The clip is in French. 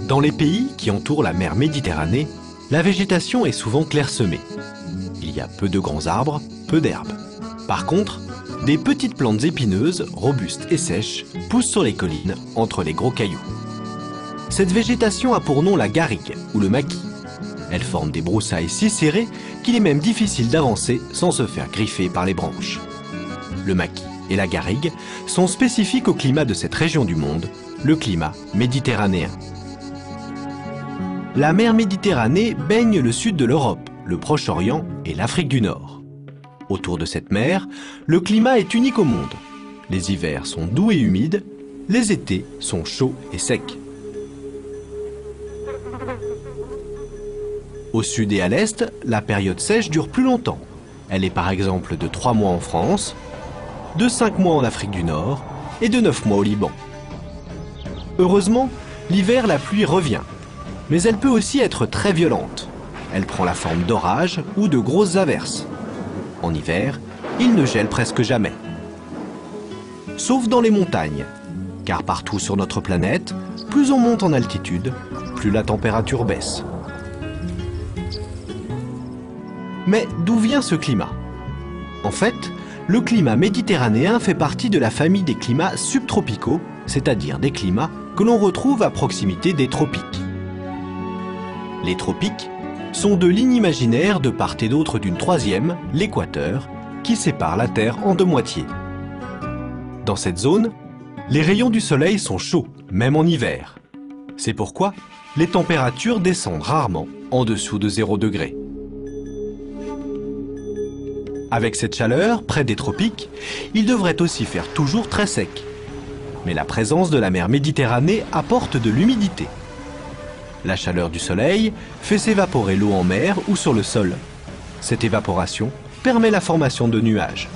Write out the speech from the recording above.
Dans les pays qui entourent la mer Méditerranée, la végétation est souvent clairsemée. Il y a peu de grands arbres, peu d'herbes. Par contre, des petites plantes épineuses, robustes et sèches, poussent sur les collines, entre les gros cailloux. Cette végétation a pour nom la garrigue ou le maquis. Elle forme des broussailles si serrées qu'il est même difficile d'avancer sans se faire griffer par les branches. Le maquis et la garrigue sont spécifiques au climat de cette région du monde, le climat méditerranéen. La mer Méditerranée baigne le sud de l'Europe, le Proche-Orient et l'Afrique du Nord. Autour de cette mer, le climat est unique au monde. Les hivers sont doux et humides, les étés sont chauds et secs. Au sud et à l'est, la période sèche dure plus longtemps. Elle est par exemple de 3 mois en France, de 5 mois en Afrique du Nord et de 9 mois au Liban. Heureusement, l'hiver, la pluie revient. Mais elle peut aussi être très violente. Elle prend la forme d'orages ou de grosses averses. En hiver, il ne gèle presque jamais. Sauf dans les montagnes, car partout sur notre planète, plus on monte en altitude, plus la température baisse. Mais d'où vient ce climat? En fait, le climat méditerranéen fait partie de la famille des climats subtropicaux, c'est-à-dire des climats que l'on retrouve à proximité des tropiques. Les tropiques sont deux lignes imaginaires de part et d'autre d'une troisième, l'équateur, qui sépare la Terre en 2 moitiés. Dans cette zone, les rayons du soleil sont chauds, même en hiver. C'est pourquoi les températures descendent rarement en dessous de 0 degré. Avec cette chaleur, près des tropiques, il devrait aussi faire toujours très sec. Mais la présence de la mer Méditerranée apporte de l'humidité. La chaleur du soleil fait s'évaporer l'eau en mer ou sur le sol. Cette évaporation permet la formation de nuages.